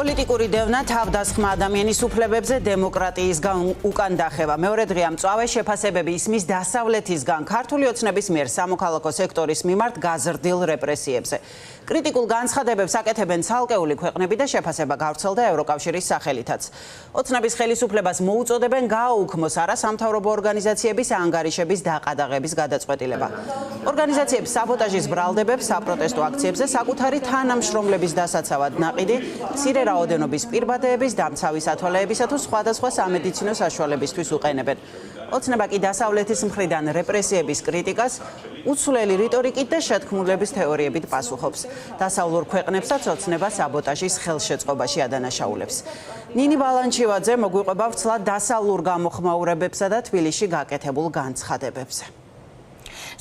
პოლიტიკური დევნა თავდასხმა ადამიანის უფლებებზე დემოკრატიისგან უკან დახევა. მეორე დღეა მწვავე შეფასებები ისმის დასავლეთისგან ქართული ოცნების მიერ სამოქალაქო სექტორის მიმართ გაზრდილ რეპრესიებზე. კრიტიკულ განცხადებებს აკეთებენ ცალკეული ქვეყნები და შეფასება გავრცელდა ევროკავშირის სახელითაც. ოცნების ხელისუფლებას მოუწოდებენ გააუქმოს არასამთავრობო ორგანიზაციების ანგარიშების დაყადაღების გადაწყვეტილება. ორგანიზაციებს საბოტაჟის ბრალდებებს საპროტესტო აქციებზე საკუთარი თანამშრომლების დასაცავად ნაყიდი, მცირე რაოდენობის პირბადეების, დამცავი სათვალეებისა თუ სხვადასხვა სამედიცინო საშუალებისთვის უყენებენ. ოცნება კი დასავლეთის მხრიდან რეპრესიების კრიტიკას უცვლელი რიტორიკით და შეთქმულების თეორიებით პასუხობს. დასავლურ ქვეყნებსაც ოცნება საბოტაჟის ხელშეწყობაში ადანაშაულებს. ნინი ბალანჩივაძე მოგვიყვება ვრცლად დასავლურ გამოხმაურებებსა და თბილისში გაკეთებულ განცხადებებზე.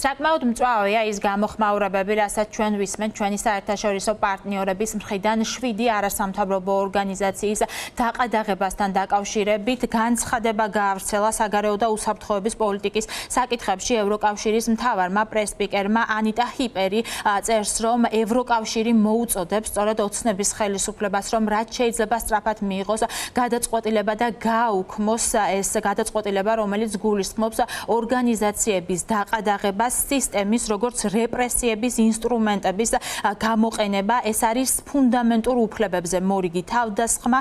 საკმაოდ მწვავეა ის გამოხმაურებები, რასაც ჩვენ ვისმენთ ჩვენი საერთაშორისო პარტნიორების მხრიდან 7 არასამთავრობო ორგანიზაციის დაყადაღებასთან დაკავშირებით განცხადება გაავრცელა საგარეო და უსაფრთხოების პოლიტიკის საკითხებში ევროკავშირის მთავარმა პრეს-სპიკერმა ანიტა ჰიპერი წერს, რომ ევროკავშირი მოუწოდებს სწორედ ოცნების ხელისუფლებას, რომ რაც შეიძლება სწრაფად მიიღოს გადაწყვეტილება და გააუქმოს ეს გადაწყვეტილება, რომელიც გულისხმობს ორგანიზაციების დაყადაღებას სისტემის, როგორც რეპრესიების ინსტრუმენტების გამოყენება. ეს არის ფუნდამენტურ უფლებებზე მორიგი თავდასხმა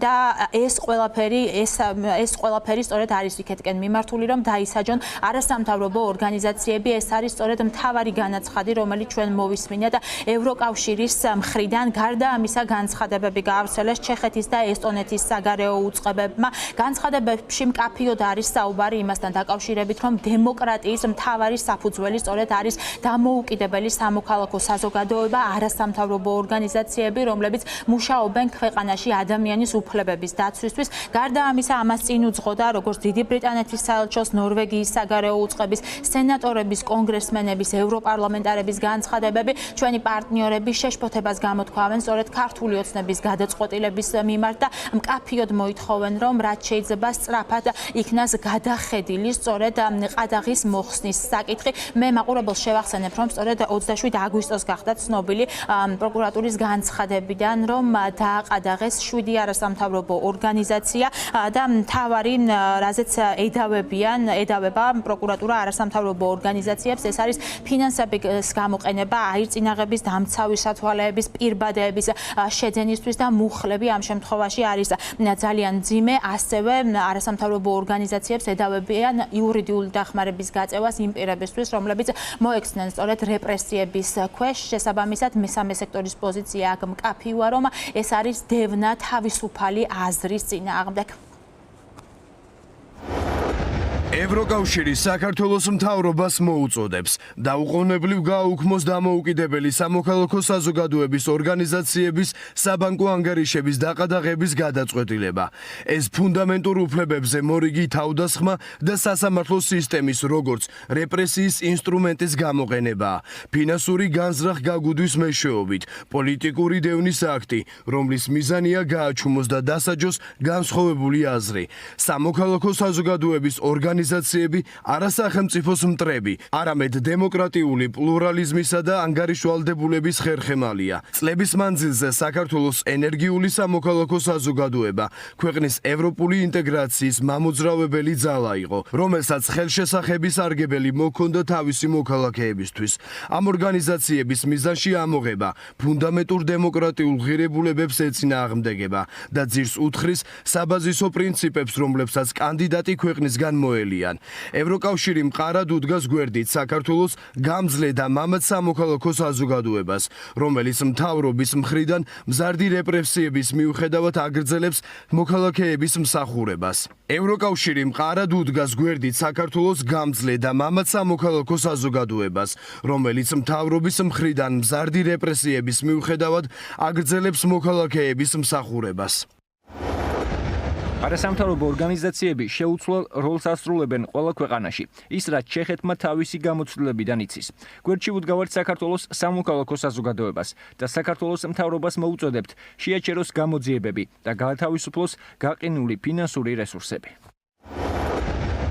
და ეს ყველაფერი სწორედ არის იქეთკენ მიმართული, რომ დაისაჯონ არასამთავრობო ორგანიზაციები. ეს არის სწორედ მთავარი განაცხადი, რომელიც ჩვენ მოვისმინეთ ევროკავშირის მხრიდან. გარდა ამისა, განცხადებები გაავრცელეს ჩეხეთის და ესტონეთის საგარეო უწყებებმა. განცხადებებში მკაფიოდ არის საუბარი იმასთან დაკავშირებით, რომ დემოკრატიის მთავარი საფუძველი სწორედ არის დამოუკიდებელი სამოქალაქო საზოგადოება, არასამთავრობო ორგანიზაციები, რომლებიც მუშაობენ ქვეყანაში ადამიანის უფლებების დაცვისთვის. გარდა ამისა, ამას წინ უძღოდა როგორც დიდი ბრიტანეთის საელჩოს, ნორვეგიის საგარეო უწყების, სენატორების, კონგრესმენების, ევროპარლამენტარების განცხადებები. ჩვენი პარტნიორები შეშფოთებას გამოთქვამენ სწორედ ქართული ოცნების გადაწყვეტილების მიმართ და მკაფიოდ მოითხოვენ, რომ რაც შეიძლება სწრაფად იქნას გადახედილი სწორედ ყადაღის მოხსნის საკითხი. მე მაყურებელს შევახსენებ, რომ სწორედ 27 აგვისტოს გახდა ცნობილი პროკურატურის განცხადებიდან, რომ დააყადაღეს 7 არასამთავრობო ორგანიზაცია და მთავარი რაზეც ედავება პროკურატურა არასამთავრობო ორგანიზაციებს. ეს არის ფინანსების გამოყენება, აირწინაღების, დამცავი სათვალეების, პირბადეების შეძენისთვის და მუხლები ამ შემთხვევაში არის ძალიან მძიმე. ასევე არასამთავრობო ორგანიზაციებს ედავებიან იურიდიული დახმარების გაწევას იმ პირებისთვის, რომლებიც მოექცნენ სწორედ რეპრესიების ქვეშ. შესაბამისად, მესამე სექტორის პოზიცია აქ მკაფიოა, რომ ეს არის დევნა თავისუფალი აზრის წინააღმდეგ. ევროკავშირი საქართველოს მთავრობას მოუწოდებს დაუყოვნებლივ გააუქმოს დამოუკიდებელი სამოქალაქო საზოგადოების ორგანიზაციების საბანკო ანგარიშების დაყადაღების გადაწყვეტილება. ეს ფუნდამენტურ უფლებებზე მორიგი თავდასხმა და სასამართლო სისტემის, როგორც რეპრესიის ინსტრუმენტის გამოყენებაა. ფინანსური განზრახ გაგუდვის მეშვეობით პოლიტიკური დევნის აქტი, რომლის მიზანია გააჩუმოს და დასაჯოს განსხვავებული აზრი. სამოქალაქო საზოგადოების ორგანიზაციები არასახელმწიფოს მტრები, არამედ დემოკრატიული პლურალიზმისა და ანგარიშვალდებულების ხერხემალია. წლების მანძილზე საქართველოს ენერგიული სამოქალაქო საზოგადოება ქვეყნის ევროპული ინტეგრაციის მამოძრავებელი ძალა იყო, რომელსაც ხელშესახების არგებელი მოქონდა თავისი მოქალაქეებისთვის. ამ ორგანიზაციების მიზანში ამოღება ფუნდამენტურ დემოკრატიულ ღირებულებებს ეწინააღმდეგება და ძირს უთხრის საბაზისო პრინციპებს, რომლებსაც კანდიდატი ქვეყნისგან მოელიან. ევროკავშირი მყარად უდგას გვერდით საქართველოს გამძლე და მამად სამოქალაქო საზოგადოებას, რომელიც მთავრობის მხრიდან მზარდი რეპრესიების მიუხედავად აგრძელებს მოქალაქეების მსახურებას. ევროკავშირი მყარად უდგას გვერდით საქართველოს გამძლე და მამად სამოქალაქო საზოგადოებას, რომელიც მთავრობის მხრიდან მზარდი რეპრესიების მიუხედავად აგრძელებს მოქალაქეების მსახურებას. არასამთავრობო ორგანიზაციები შეუცვლელ როლს ასრულებენ ყველა ქვეყანაში, ის რაც ჩეხეთმა თავისი გამოცდილებიდან იცის. გვერდში ვუდგავართ საქართველოს სამოქალაქო საზოგადოებას და საქართველოს მთავრობას მოუწოდებთ შეაჩეროს გამოძიებები და გაათავისუფლოს გაყინული ფინანსური რესურსები.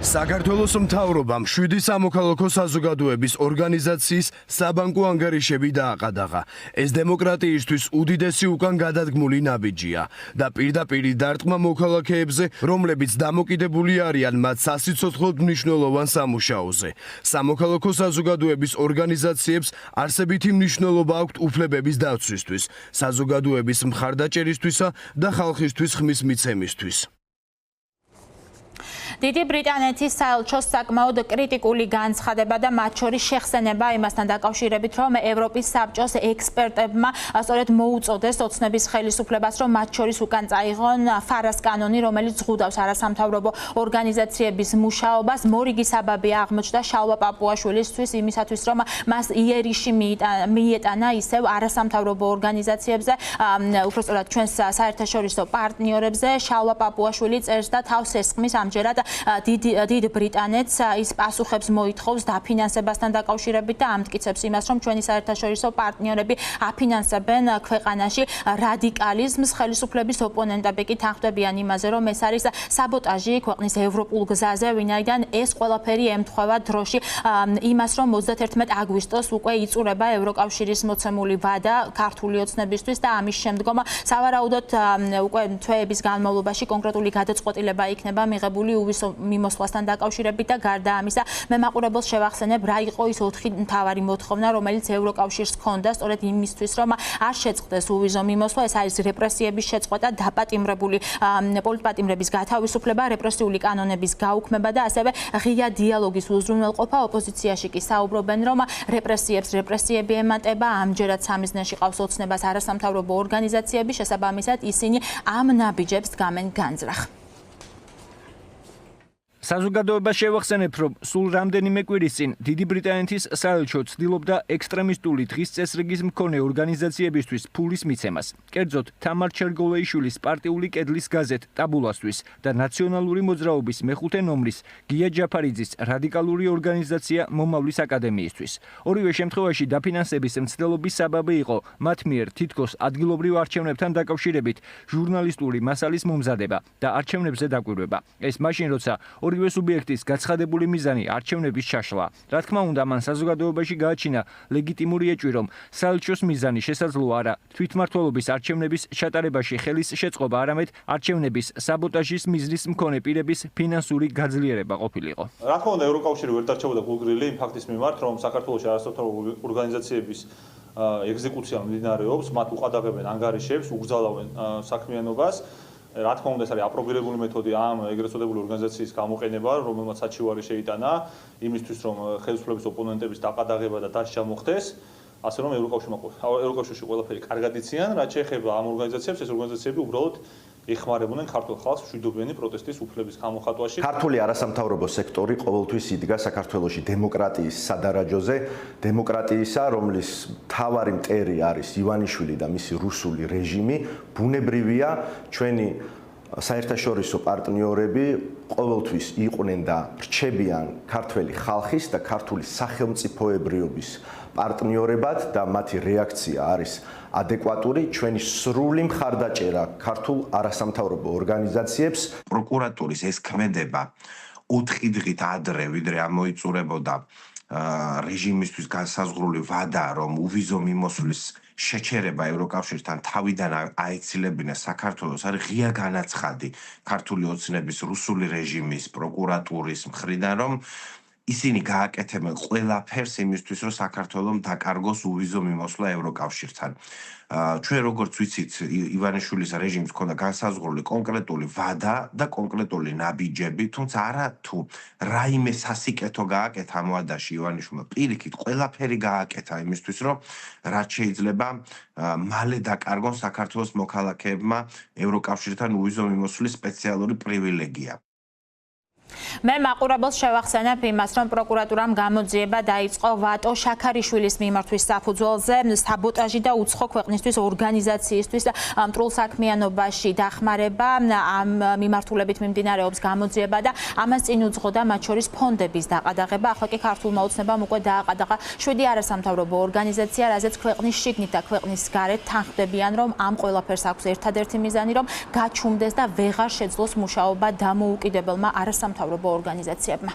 საქართველოს მთავრობამ 7 სამოქალაქო საზოგადოების ორგანიზაციის საბანკო ანგარიშები დააყადაღა. ეს დემოკრატიისთვის უდიდესი უკან გადადგმული ნაბიჯია და პირდაპირ დარტყმა მოქალაქეებზე, რომლებიც დამოკიდებული არიან მათ სასიცოცხლოდ მნიშვნელოვან სამუშაოზე. სამოქალაქო საზოგადოების ორგანიზაციებს არსებითი მნიშვნელობა აქვთ უფლებების დაცვისთვის, საზოგადოების მხარდაჭერისთვისა და ხალხისთვის ხმის მიცემისთვის. დიდი ბრიტანეთის საელჩოს საკმაოდ კრიტიკული განცხადება და მათ შორის შეხსენება იმასთან დაკავშირებით, რომ ევროპის საბჭოს ექსპერტებმა სწორედ მოუწოდეს ოცნების ხელისუფლებას, რომ მათ შორის უკან წაიღონ ფარას კანონი, რომელიც ზღუდავს არასამთავრობო ორგანიზაციების მუშაობას. მორიგი საბაბი აღმოჩნდა შალვა პაპუაშვილისთვის იმისათვის, რომ მას იერიში მიეტანა ისევ არასამთავრობო ორგანიზაციებზე, უпростоრად ჩვენს საერთაშორისო პარტნიორებზე. შალვა პაპუაშვილი წერს და თავს ესხმის ამჯერად დიდ ბრიტანეთს ის პასუხებს მოითხოვს დაფინანსებასთან დაკავშირებით და ამტკიცებს იმას, რომ ჩვენი საერთაშორისო პარტნიორები აფინანსებენ ქვეყანაში რადიკალიზმს. ხელისუფლების ოპონენტები კი თანხმდებიან იმაზე, რომ ეს არის საბოტაჟი ქვეყნის ევროპულ გზაზე, ვინაიდან ეს ყველაფერი ემთხვევა დროში იმას, რომ 31 აგვისტოს უკვე იწურება ევროკავშირის მოცემული ვადა ქართული ოცნებისთვის და ამის შემდგომ სავარაუდოდ უკვე თვეების განმავლობაში კონკრეტული გადაწყვეტილება იქნება მიღებული მიმოსვლასთან დაკავშირებით და გარდა ამისა მე მაყურებელს შევახსენებ რა იყო ის 4 მთავარი მოთხოვნა, რომელიც ევროკავშირს ჰქონდა სწორედ იმისთვის, რომ არ შეწყდეს უვიზო მიმოსვლა. ეს არის რეპრესიების შეწყვეტა, დაპატიმრებული პოლიტპატიმრების გათავისუფლება, რეპრესიული კანონების გაუქმება და ასევე ღია დიალოგის უზრუნველყოფა. ოპოზიციაში კი საუბრობენ, რომ რეპრესიები ემატება, ამჯერად სამიზნეში ყავს ოცნებას არასამთავრობო ორგანიზაციები, შესაბამისად ისინი ამ ნაბიჯებს დგამენ განზრახ. საზოგადოება შევახსენებ, რომ სულ რამდენიმე კვირის წინ დიდი ბრიტანეთის საელჩო ცდილობდა ექსტრემისტული დღის წესრიგის მქონე ორგანიზაციებისთვის ფულის მიცემას. კერძოდ, თამარ ჩერგოლეიშვილის პარტიული კედლის გაზეთ ტაბულასთვის და ნაციონალური მოძრაობის მეხუთე ნომრის გია ჯაფარიძის რადიკალური ორგანიზაცია მომავლის აკადემიისთვის. ორივე შემთხვევაში დაფინანსების მცდელობის საბაბი იყო მათ მიერ თითქოს ადგილობრივ არჩევნებთან დაკავშირებით ჟურნალისტური მასალის მომზადება და არჩევნებზე დაკვირვება. ეს მაშინ, როცა ორივე სუბიექტის გაცხადებული მიზანი არჩევნების ჩაშლა. რა თქმა უნდა, მან საზოგადოებაში გააჩინა ლეგიტიმური ეჭვი, რომ საელჩოს მიზანი შესაძლოა არა თვითმმართველობის არჩევნების ჩატარებაში ხელის შეწყობა, არამედ არჩევნების საბოტაჟის მიზნის მქონე პირების ფინანსური გაძლიერება ყოფილიყო. რა თქმა უნდა, ევროკავშირი ვერ დარჩებოდა გულგრილი იმ ფაქტის მიმართ, რომ საქართველოში არასამთავრობო ორგანიზაციების ეგზეკუცია მიმდინარეობს, მათ უყადაღებენ ანგარიშებს, უგზალავენ საქმიანობას. რა თქმა უნდა, ეს არის აპრობირებული მეთოდი ამ ეგრეთ წოდებული ორგანიზაციის გამოყენება, რომელმაც საჩივარი შეიტანა იმისთვის, რომ ხელისუფლების ოპონენტების დაყადაღება და დასჯა მოხდეს, ასე რომ ევროკავშირში ყველაფერი კარგად იციან, რაც შეეხება ამ ორგანიზაციებს, ეს ორგანიზაციები უბრალოდ ეხმარებოდნენ ქართულ ხალხს მშვიდობიანი პროტესტის უფლების გამოხატვაში. ქართული არასამთავრობო სექტორი ყოველთვის იდგა საქართველოში დემოკრატიის სადარაჯოზე, დემოკრატიისა, რომლის მთავარი მტერი არის ივანიშვილი და მისი რუსული რეჟიმი. ბუნებრივია, ჩვენი საერთაშორისო პარტნიორები ყოველთვის იყვნენ და რჩებიან ქართველი ხალხის და ქართული სახელმწიფოებრიობის პარტნიორებად და მათი რეაქცია არის ადეკვატური. ჩვენი სრული მხარდაჭერა ქართულ არასამთავრობო ორგანიზაციებს. პროკურატურის ეს ქმედება 4 დღით ადრე, ვიდრე ამოიწურებოდა რეჟიმისთვის განსაზღვრული ვადა, რომ უვიზო მიმოსვლის შეჩერება ევროკავშირთან თავიდან აეცილებინა საქართველოს, არის ღია განაცხადი ქართული ოცნების, რუსული რეჟიმის, პროკურატურის მხრიდან, რომ ისინი გააკეთებენ ყველაფერს იმისთვის, რომ საქართველოს დაკარგოს უვიზო მიმოსვლა ევროკავშირთან. ჩვენ როგორც ვიცით, ივანიშვილის რეჟიმს ჰქონდა განსაზღვრული კონკრეტული ვადა და კონკრეტული ნაბიჯები, თუმცა არა თუ რაიმე სასიკეთო გააკეთა ამ ვადაში ივანიშვილმა, პირიქით ყველაფერი გააკეთა იმისთვის, რომ რაც შეიძლება მალე დაკარგონ საქართველოს მოქალაქეებმა ევროკავშირთან უვიზო მიმოსვლის სპეციალური პრივილეგია. მე მაყურებელს შევახსენებ იმას, რომ პროკურატურამ გამოძიება დაიწყო ვატო შაქარიშვილის მიმართვის საფუძველზე საბოტაჟი და უცხო ქვეყნისთვის ორგანიზაციისთვის მტრულ საქმიანობაში დახმარება. ამ მიმართულებით მიმდინარეობს გამოძიება და ამას წინ უძღოდა მათ შორის ფონდების დაყადაღება. ახლა კი ქართულმა ოცნებამ უკვე დააყადაღა 7 არასამთავრობო ორგანიზაცია, რაზეც ქვეყნის შიგნით და ქვეყნის გარეთ თანხმდებიან, რომ ამ ყველაფერს აქვს ერთადერთი მიზანი, რომ გაჩუმდეს და ვეღარ შეძლოს მუშაობა დამოუკიდებელმა არასამთავრობო არასამთავრობო ორგანიზაციებმა.